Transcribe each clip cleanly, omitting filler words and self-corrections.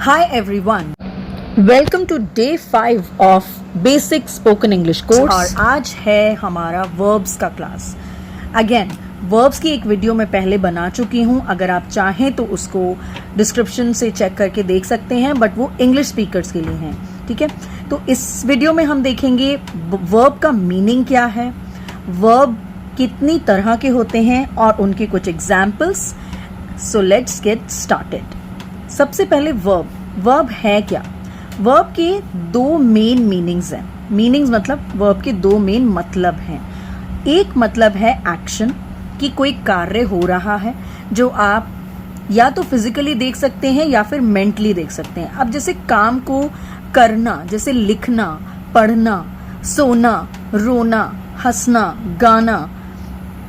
Hi everyone, welcome to day 5 of Basic Spoken English course और आज है हमारा verbs का क्लास। Again, verbs की एक वीडियो मैं पहले बना चुकी हूँ, अगर आप चाहें तो उसको डिस्क्रिप्शन से चेक करके देख सकते हैं, बट वो इंग्लिश स्पीकर्स के लिए हैं, ठीक है। तो इस वीडियो में हम देखेंगे वर्ब का मीनिंग क्या है, वर्ब कितनी तरह के होते हैं और उनके कुछ examples. So let's get started. सबसे पहले वर्ब है क्या। वर्ब के दो मेन मीनिंग्स हैं। मीनिंग्स मतलब वर्ब के दो मेन मतलब हैं। एक मतलब है एक्शन, कि कोई कार्य हो रहा है जो आप या तो फिजिकली देख सकते हैं या फिर मेंटली देख सकते हैं। अब जैसे काम को करना, जैसे लिखना, पढ़ना, सोना, रोना, हंसना, गाना,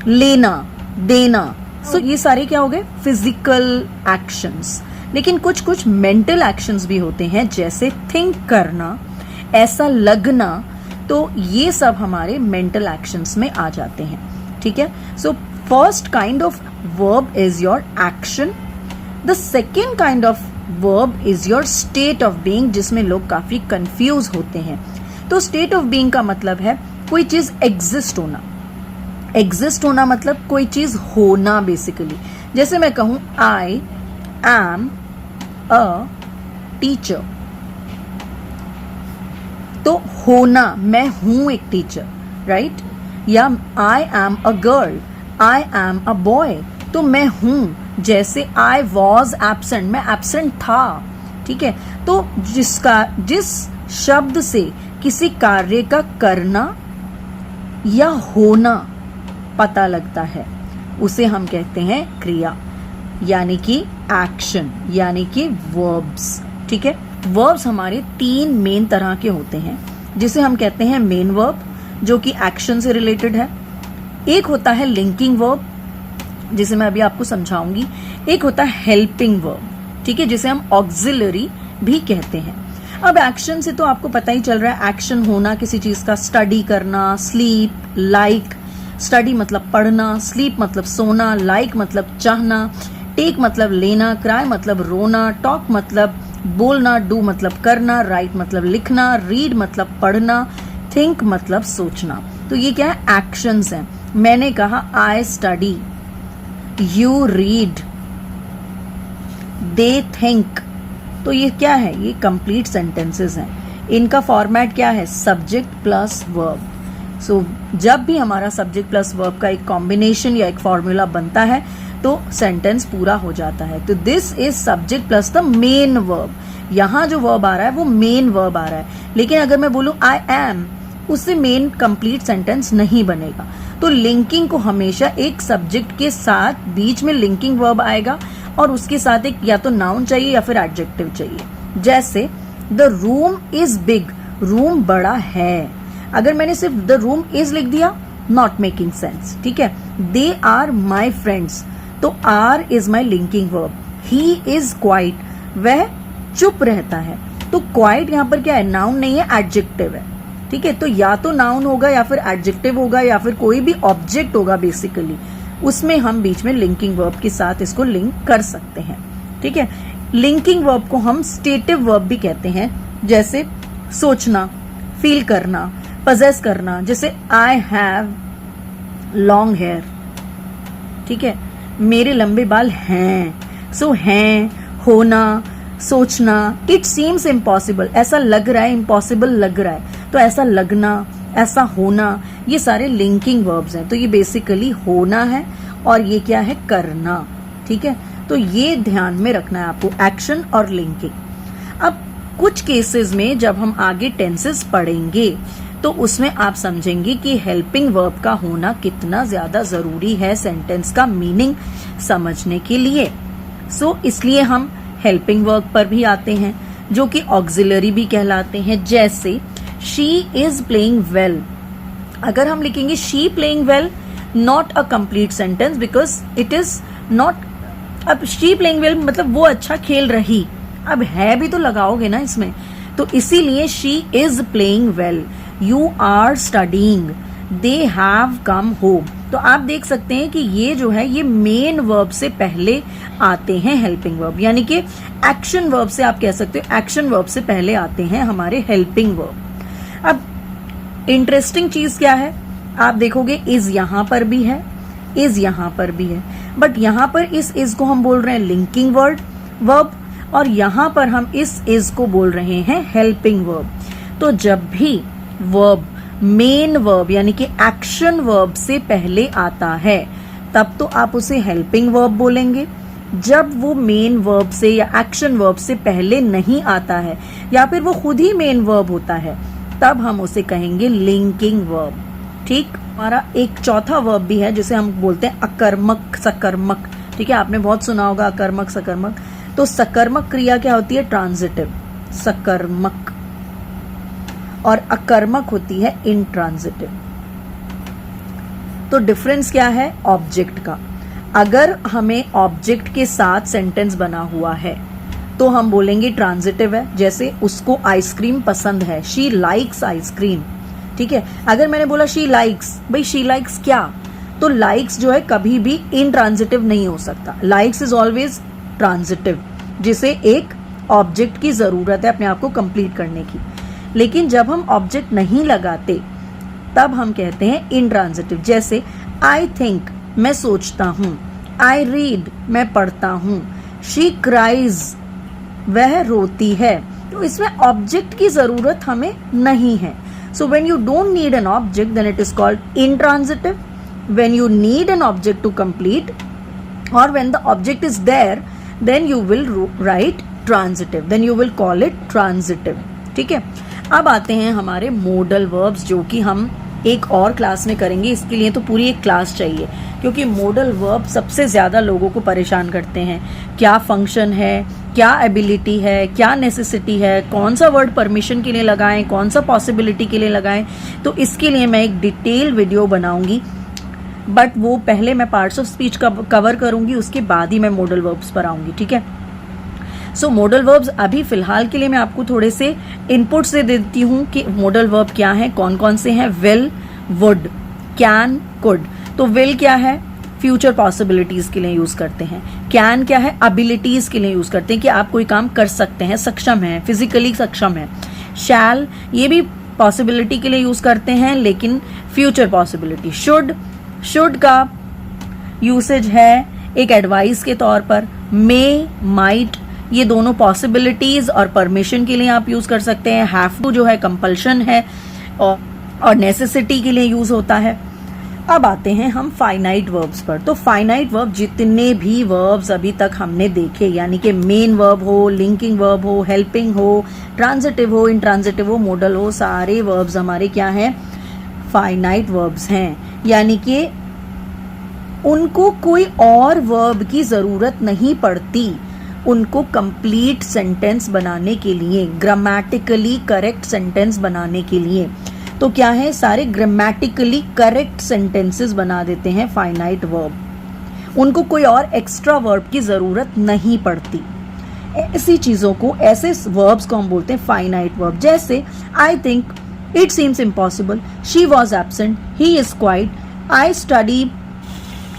लेना, देना, सो ये सारे क्या हो गए, फिजिकल एक्शंस। लेकिन कुछ मेंटल एक्शंस भी होते हैं, जैसे थिंक करना, ऐसा लगना, तो ये सब हमारे मेंटल एक्शंस में आ जाते हैं, ठीक है। So first kind of verb is your action. The second kind of verb is your state of being, जिसमें लोग काफी कंफ्यूज होते हैं। तो स्टेट ऑफ बीइंग का मतलब है कोई चीज एग्जिस्ट होना। एग्जिस्ट होना मतलब कोई चीज होना बेसिकली। जैसे मैं कहूं आई एम अ टीचर, तो होना, मैं हूं एक टीचर, राइट। या I am a girl, I am a boy, तो मैं हूं। जैसे आई वॉज एब्सेंट, मैं एब्सेंट था, ठीक है। तो जिस शब्द से किसी कार्य का करना या होना पता लगता है, उसे हम कहते हैं क्रिया, यानी कि एक्शन, यानी कि वर्ब्स, ठीक है। वर्ब्स हमारे तीन मेन तरह के होते हैं, जिसे हम कहते हैं मेन वर्ब, जो कि एक्शन से रिलेटेड है। एक होता है लिंकिंग वर्ब, जिसे मैं अभी आपको समझाऊंगी। एक होता है हेल्पिंग वर्ब, ठीक है, जिसे हम ऑक्सिलरी भी कहते हैं। अब एक्शन से तो आपको पता ही चल रहा है, एक्शन होना किसी चीज का, स्टडी करना, स्लीप, लाइक। स्टडी मतलब पढ़ना, स्लीप मतलब सोना, लाइक मतलब चाहना, टेक मतलब लेना, क्राई मतलब रोना, टॉक मतलब बोलना, डू मतलब करना, राइट मतलब लिखना, रीड मतलब पढ़ना, थिंक मतलब सोचना। तो ये क्या है, एक्शंस हैं। मैंने कहा I study, you read, they think, तो ये क्या है, ये कंप्लीट सेंटेंसेस हैं। इनका फॉर्मेट क्या है, सब्जेक्ट प्लस वर्ब। सो जब भी हमारा सब्जेक्ट प्लस वर्ब का एक कॉम्बिनेशन या एक फॉर्मूला बनता है तो सेंटेंस पूरा हो जाता है। तो this is subject plus the main verb. यहां जो वर्ब आ रहा है वो मेन वर्ब आ रहा है, लेकिन अगर मैं बोलूं आई एम, उससे मेन कंप्लीट सेंटेंस नहीं बनेगा। तो लिंकिंग को हमेशा एक सब्जेक्ट के साथ बीच में लिंकिंग वर्ब आएगा और उसके साथ एक या तो नाउन चाहिए या फिर एडजेक्टिव चाहिए। जैसे the room is big, room बड़ा है। अगर मैंने सिर्फ द रूम इज लिख दिया, नॉट मेकिंग सेंस, ठीक है। दे आर माई फ्रेंड्स, तो are is my linking verb. He is quiet, वह चुप रहता है। तो क्वाइट यहां पर क्या है, नाउन नहीं है, एडजेक्टिव है, ठीक है। तो या तो नाउन होगा या फिर एडजेक्टिव होगा या फिर कोई भी ऑब्जेक्ट होगा बेसिकली, उसमें हम बीच में लिंकिंग वर्ब के साथ इसको लिंक कर सकते हैं, ठीक है। लिंकिंग वर्ब को हम स्टेटिव वर्ब भी कहते हैं, जैसे सोचना, फील करना, पजेस करना। जैसे आई हैव लॉन्ग हेयर, ठीक है, मेरे लंबे बाल हैं। सो हैं, होना, सोचना, इट सीम्स इम्पॉसिबल, ऐसा लग रहा है, इम्पॉसिबल लग रहा है, तो ऐसा लगना, ऐसा होना, ये सारे लिंकिंग वर्ब्स हैं। तो ये बेसिकली होना है और ये क्या है, करना, ठीक है। तो ये ध्यान में रखना है आपको, एक्शन और लिंकिंग। अब कुछ केसेस में जब हम आगे टेंसेस पढ़ेंगे तो उसमें आप समझेंगे कि हेल्पिंग वर्ब का होना कितना ज्यादा जरूरी है सेंटेंस का मीनिंग समझने के लिए। सो इसलिए हम हेल्पिंग वर्ब पर भी आते हैं, जो कि ऑक्सिलरी भी कहलाते हैं। जैसे शी इज प्लेइंग वेल, अगर हम लिखेंगे she playing well, not a complete sentence because it is not. अब शी प्लेइंग वेल मतलब वो अच्छा खेल रही, अब है भी तो लगाओगे ना इसमें, तो इसीलिए she is playing well. You are studying, they have come home. तो आप देख सकते हैं कि ये जो है ये मेन वर्ब से पहले आते हैं हेल्पिंग वर्ब, यानी कि एक्शन वर्ब से आप कह सकते हो एक्शन वर्ब से पहले आते हैं हमारे हेल्पिंग वर्ब। अब इंटरेस्टिंग चीज क्या है, आप देखोगे इज यहां पर भी है, इज यहां पर भी है, बट यहां पर इस को हम बोल रहे हैं लिंकिंग वर्ब और यहां पर हम इस को बोल रहे हैं हेल्पिंग वर्ब। तो जब भी वर्ब मेन वर्ब यानी कि एक्शन वर्ब से पहले आता है तब तो आप उसे हेल्पिंग वर्ब बोलेंगे। जब वो मेन वर्ब से या एक्शन वर्ब से पहले नहीं आता है या फिर वो खुद ही मेन वर्ब होता है तब हम उसे कहेंगे लिंकिंग वर्ब। ठीक, हमारा एक चौथा वर्ब भी है जिसे हम बोलते हैं अकर्मक सकर्मक। ठीक है, आपने बहुत सुना होगा अकर्मक सकर्मक। तो सकर्मक क्रिया क्या होती है, ट्रांजिटिव, सकर्मक, और अकर्मक होती है इंट्रांजिटिव। तो डिफरेंस क्या है ऑब्जेक्ट का। अगर हमें ऑब्जेक्ट के साथ सेंटेंस बना हुआ है तो हम बोलेंगे ट्रांजिटिव है, जैसे उसको आइसक्रीम पसंद है, शी लाइक्स आइसक्रीम। ठीक है, अगर मैंने बोला शी लाइक्स, भाई शी लाइक्स क्या, तो लाइक्स जो है कभी भी इनट्रांजिटिव नहीं हो सकता। लाइक्स इज ऑलवेज ट्रांजिटिव, जिसे एक ऑब्जेक्ट की जरूरत है अपने आप को कंप्लीट करने की। लेकिन जब हम ऑब्जेक्ट नहीं लगाते तब हम कहते हैं इनट्रांजिटिव, जैसे आई थिंक, मैं सोचता हूं, आई रीड, मैं पढ़ता हूं, शी क्राइज, वह रोती है। तो इसमें ऑब्जेक्ट की जरूरत हमें नहीं है। So when you don't need an object then it is called intransitive. When you need an object to complete और when the object is there then you will write transitive, then you will call it transitive. ठीक है, अब आते हैं हमारे modal verbs, जो कि हम एक और क्लास में करेंगे। इसके लिए तो पूरी एक क्लास चाहिए, क्योंकि मोडल वर्ब सबसे ज्यादा लोगों को परेशान करते हैं। क्या फंक्शन है, क्या एबिलिटी है, क्या नेसेसिटी है, कौन सा वर्ड परमिशन के लिए लगाएं, कौन सा पॉसिबिलिटी के लिए लगाएं। तो इसके लिए मैं एक डिटेल वीडियो बनाऊंगी, बट वो पहले मैं पार्ट्स ऑफ स्पीच कवर करूंगी, उसके बाद ही मैं मॉडल वर्ब्स पर आऊंगी। ठीक है, सो मॉडल वर्ब्स अभी फिलहाल के लिए मैं आपको थोड़े से इनपुट से देती हूँ कि मॉडल वर्ब क्या है, कौन कौन से हैं। Will, would, can, could. तो विल क्या है, फ्यूचर पॉसिबिलिटीज के लिए यूज करते हैं। कैन क्या है, एबिलिटीज के लिए यूज करते हैं कि आप कोई काम कर सकते हैं, सक्षम है, फिजिकली सक्षम है। शैल, ये भी पॉसिबिलिटी के लिए यूज करते हैं लेकिन फ्यूचर पॉसिबिलिटी। शुड का यूसेज है एक एडवाइस के तौर पर। मे, माइट, ये दोनों पॉसिबिलिटीज और परमिशन के लिए आप यूज कर सकते हैं। हैव टू जो है कंपल्शन है और नेसेसिटी के लिए यूज होता है। अब आते हैं हम फाइनाइट वर्ब्स पर। तो फाइनाइट वर्ब जितने भी वर्ब्स अभी तक हमने देखे, यानी कि मेन वर्ब हो, लिंकिंग वर्ब हो, हेल्पिंग हो, ट्रांजिटिव हो, इंट्रांजिटिव हो, मॉडल हो, सारे वर्ब्स हमारे क्या हैं, फाइनाइट वर्ब्स हैं। यानी कि उनको कोई और वर्ब की जरूरत नहीं पड़ती उनको कंप्लीट सेंटेंस बनाने के लिए, ग्रामेटिकली करेक्ट सेंटेंस बनाने के लिए। तो क्या है, सारे ग्रामेटिकली करेक्ट सेंटेंसेस बना देते हैं फाइनाइट वर्ब। उनको कोई और एक्स्ट्रा वर्ब की जरूरत नहीं पड़ती। ऐसी चीजों को, ऐसे वर्ब्स को हम बोलते हैं फाइनाइट वर्ब। जैसे I think, it seems impossible, she was absent, he is quiet, I study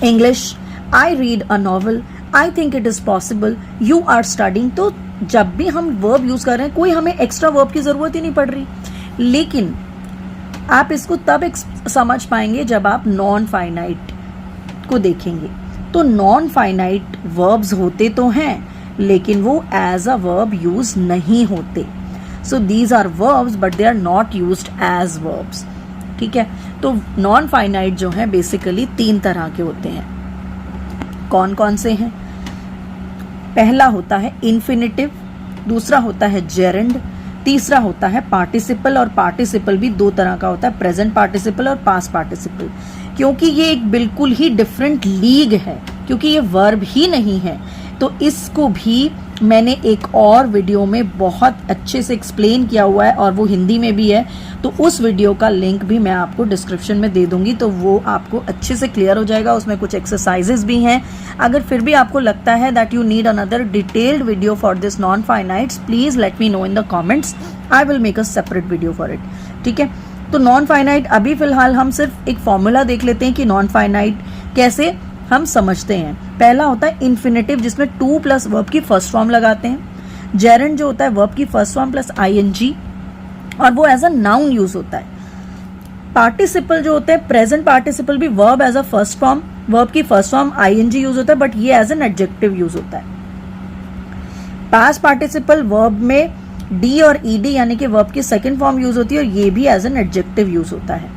English, I read a novel, I think it is possible, you are studying. तो जब भी हम वर्ब यूज कर रहे हैं कोई हमें एक्स्ट्रा वर्ब की जरूरत ही नहीं पड़ रही। लेकिन आप इसको तब समझ पाएंगे जब आप नॉन फाइनाइट को देखेंगे। तो नॉन फाइनाइट वर्ब्स होते तो हैं लेकिन वो एज अ वर्ब यूज नहीं होते। So these are verbs but they are not used as verbs. ठीक है, तो नॉन फाइनाइट जो है बेसिकली 3 तरह के होते हैं। कौन कौन से हैं? पहला होता है इन्फिनिटिव, दूसरा होता है जेरेंड, तीसरा होता है पार्टिसिपल। और पार्टिसिपल भी 2 तरह का होता है, प्रेजेंट पार्टिसिपल और पास्ट पार्टिसिपल। क्योंकि ये एक बिल्कुल ही डिफरेंट लीग है, क्योंकि ये वर्ब ही नहीं है, तो इसको भी मैंने एक और वीडियो में बहुत अच्छे से एक्सप्लेन किया हुआ है और वो हिंदी में भी है। तो उस वीडियो का लिंक भी मैं आपको डिस्क्रिप्शन में दे दूंगी, तो वो आपको अच्छे से क्लियर हो जाएगा। उसमें कुछ एक्सरसाइजेस भी हैं। अगर फिर भी आपको लगता है that you need another detailed video for this non finites, please let me know in the comments, I will make a separate video for it. ठीक है, तो नॉन फाइनाइट अभी फिलहाल हम सिर्फ एक फॉर्मूला देख लेते हैं कि नॉन फाइनाइट कैसे हम समझते हैं। पहला होता है इन्फिनेटिव, जिसमें टू प्लस वर्ब की फर्स्ट फॉर्म लगाते हैं। जेरेंड जो होता है वर्ब की फर्स्ट फॉर्म प्लस आईएनजी, और वो एज अ नाउन यूज होता है। पार्टिसिपल जो होते हैं, प्रेजेंट पार्टिसिपल भी verb as a first form, verb की फर्स्ट फॉर्म आईएनजी यूज होता है, बट ये एज एन एडजेक्टिव यूज होता है। पास्ट पार्टिसिपल वर्ब में डी और ईडी यानी कि वर्ब की सेकंड फॉर्म यूज होती है, और ये भी एज एन एडजेक्टिव यूज होता है।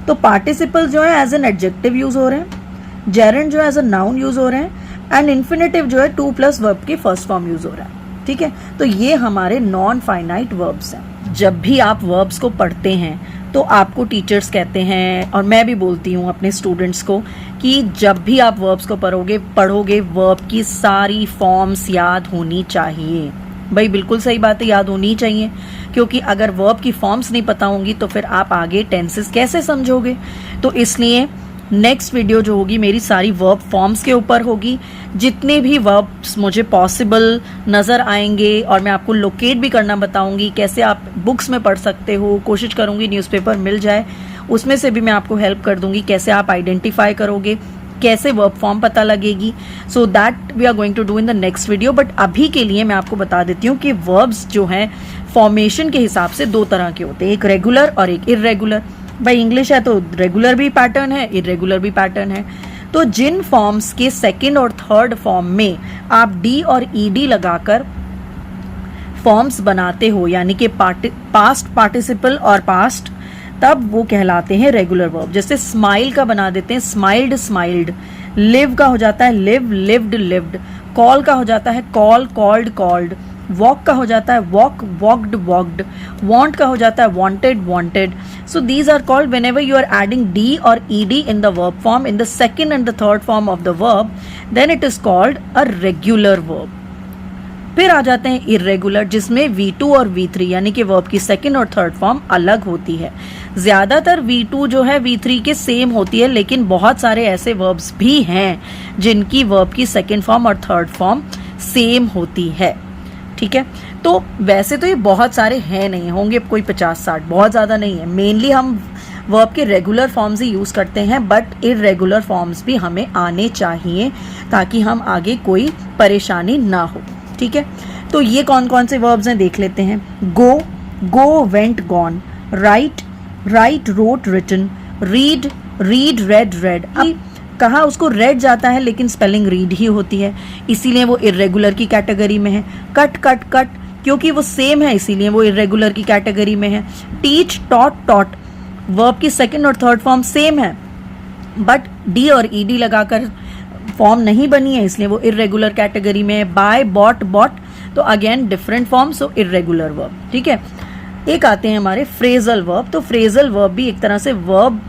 तो पार्टिसिपल जो है एज एन एडजेक्टिव यूज हो रहे हैं, जेरेंड जो है एज अ नाउन यूज हो रहे हैं, एंड इन्फिनेटिव जो है टू प्लस वर्ब की फर्स्ट फॉर्म यूज हो रहा है। ठीक है, तो ये हमारे नॉन फाइनाइट वर्ब्स हैं। जब भी आप वर्ब्स को पढ़ते हैं तो आपको टीचर्स कहते हैं, और मैं भी बोलती हूँ अपने स्टूडेंट्स को, कि जब भी आप वर्ब्स को पढ़ोगे वर्ब की सारी फॉर्म्स याद होनी चाहिए। भाई बिल्कुल सही बात है, याद होनी चाहिए, क्योंकि अगर वर्ब की फॉर्म्स नहीं पता होंगी तो फिर आप आगे टेंसेस कैसे समझोगे। तो इसलिए नेक्स्ट वीडियो जो होगी मेरी सारी वर्ब फॉर्म्स के ऊपर होगी। जितने भी वर्ब्स मुझे पॉसिबल नज़र आएंगे, और मैं आपको लोकेट भी करना बताऊंगी, कैसे आप बुक्स में पढ़ सकते हो। कोशिश करूंगी न्यूज़पेपर मिल जाए, उसमें से भी मैं आपको हेल्प कर दूंगी, कैसे आप आइडेंटिफाई करोगे, कैसे वर्ब फॉर्म पता लगेगी। So that we are going to do in the next video. But अभी के लिए मैं आपको बता देती हूँ कि वर्ब्स जो हैं फॉर्मेशन के हिसाब से दो तरह के होते हैं, एक रेगुलर और एक इर्रेगुलर। भाई इंग्लिश है तो रेगुलर भी पैटर्न है, इर्रेगुलर भी पैटर्न है। तो जिन फॉर्म्स के सेकंड और थर्ड फॉर्म में आप डी और ईडी लगाकर फॉर्म्स बनाते हो, यानी कि पास्ट पार्टिसिपल और पास्ट, तब वो कहलाते हैं रेगुलर वर्ब। जैसे स्माइल का बना देते हैं स्माइल्ड स्माइल्ड, लिव का हो जाता है लिव लिव्ड लिव्ड, कॉल का हो जाता है कॉल कॉल्ड कॉल्ड, वॉक का हो जाता है वॉक वॉक्ड वॉक्ड, वांट का हो जाता है wanted wanted. So these are called whenever you are adding D or ED in the verb form in the second and the third form of the verb, then it is called a regular verb. फिर आ जाते हैं irregular, जिसमें V2 और V3 यानी कि verb की second और third form अलग होती है। ज्यादातर V2 जो है V3 के सेम होती है, लेकिन बहुत सारे ऐसे verbs भी हैं जिनकी verb की second form और third form सेम होती है। ठीक है, तो वैसे तो ये बहुत सारे हैं, नहीं होंगे कोई 50-60, बहुत ज़्यादा नहीं है। मेनली हम वर्ब के रेगुलर फॉर्म्स ही यूज़ करते हैं, बट इर्रेगुलर फॉर्म्स भी हमें आने चाहिए ताकि हम आगे कोई परेशानी ना हो। ठीक है, तो ये कौन कौन से वर्ब्स हैं देख लेते हैं। Go, go went gone, right, right wrote written, read, read read read. अब कहा उसको रेड जाता है लेकिन स्पेलिंग रीड ही होती है, इसीलिए वो इर्रेगुलर की कैटेगरी में है। कट कट कट, क्योंकि वो सेम है इसीलिए वो इर्रेगुलर की कैटेगरी में है। टीच, टॉट, टॉट, वर्ब की सेकंड और थर्ड फॉर्म सेम है, बट डी और ईडी लगाकर फॉर्म नहीं बनी है, इसलिए वो इर्रेगुलर कैटेगरी में है। बाय, बॉट, बॉट, तो अगेन डिफरेंट फॉर्म, सो इर्रेगुलर वर्ब। ठीक है, एक आते हैं हमारे फ्रेजल वर्ब। तो फ्रेजल वर्ब भी एक तरह से वर्ब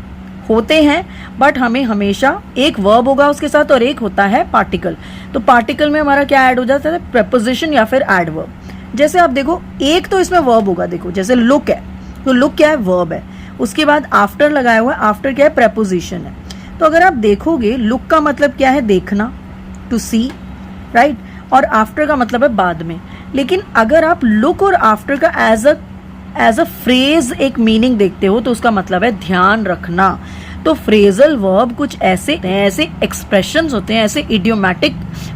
होते हैं, बट हमें हमेशा एक वर्ब होगा उसके साथ और एक होता है पार्टिकल। तो पार्टिकल में हमारा क्या ऐड हो जाता है, प्रेपोजिशन या फिर एडवर्ब। जैसे आप देखो, एक तो इसमें वर्ब होगा, देखो जैसे लुक है तो लुक क्या है, वर्ब है। उसके बाद आफ्टर लगाया हुआ है, आफ्टर क्या है, प्रेपोजिशन है। तो अगर आप देखोगे लुक का मतलब क्या है, देखना, टू सी, राइट, और आफ्टर का मतलब है बाद में। लेकिन अगर आप लुक और आफ्टर का एज अ फ्रेज एक मीनिंग देखते हो तो उसका मतलब है ध्यान रखना। तो फ्रेजल वर्ब कुछ ऐसे एक्सप्रेशंस होते हैं, ऐसे इडियोमैटिक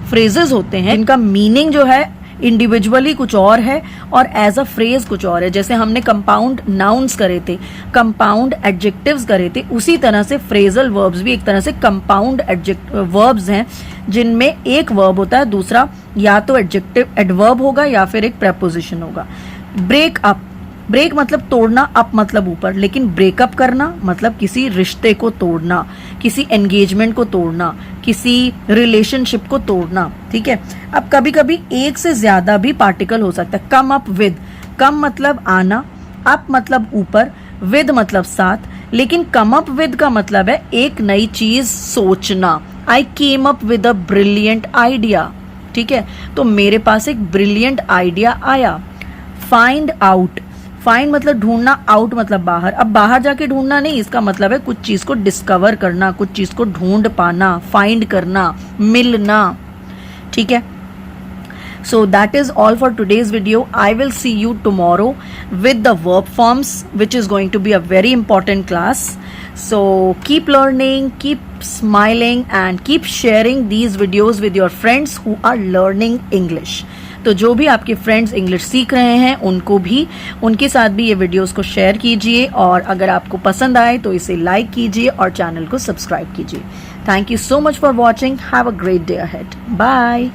फ्रेजेस होते हैं इनका मीनिंग जो है इंडिविजुअली कुछ और है और एज अ फ्रेज कुछ और है। जैसे हमने कंपाउंड नाउन्स करे थे, कंपाउंड एडजेक्टिव्स करे थे, उसी तरह से फ्रेजल वर्ब्स भी एक तरह से कंपाउंड वर्ब्स हैं जिनमें एक वर्ब होता है, दूसरा या तो एडजेक्टिव एडवर्ब होगा या फिर एक प्रेपोजिशन होगा। ब्रेक अप, ब्रेक मतलब तोड़ना, अप मतलब ऊपर, लेकिन ब्रेकअप करना मतलब किसी रिश्ते को तोड़ना, किसी एंगेजमेंट को तोड़ना, किसी रिलेशनशिप को तोड़ना। ठीक है, अब कभी कभी एक से ज्यादा भी पार्टिकल हो सकता है। कम अप विद, कम मतलब आना, अप मतलब ऊपर, विद मतलब साथ, लेकिन कम अप विद का मतलब है एक नई चीज सोचना। I came up with a brilliant idea. ठीक है, तो मेरे पास एक ब्रिलियंट आइडिया आया। फाइंड आउट, फाइंड मतलब ढूंढना, आउट मतलब बाहर। अब बाहर जाके ढूंढना नहीं, इसका मतलब है कुछ चीज को डिस्कवर करना, कुछ चीज को ढूंढ पाना, फाइंड करना, मिलना। ठीक है, So that is all for today's video. I will see you tomorrow with the verb forms, which is going to be a very important class. So keep learning, keep smiling and keep sharing these videos with your friends who are learning English. तो जो भी आपके friends English सीख रहे हैं उनके साथ भी ये वीडियोस को शेयर कीजिए, और अगर आपको पसंद आए तो इसे लाइक कीजिए और चैनल को सब्सक्राइब कीजिए. Thank you so much for watching. Have a great day ahead. Bye.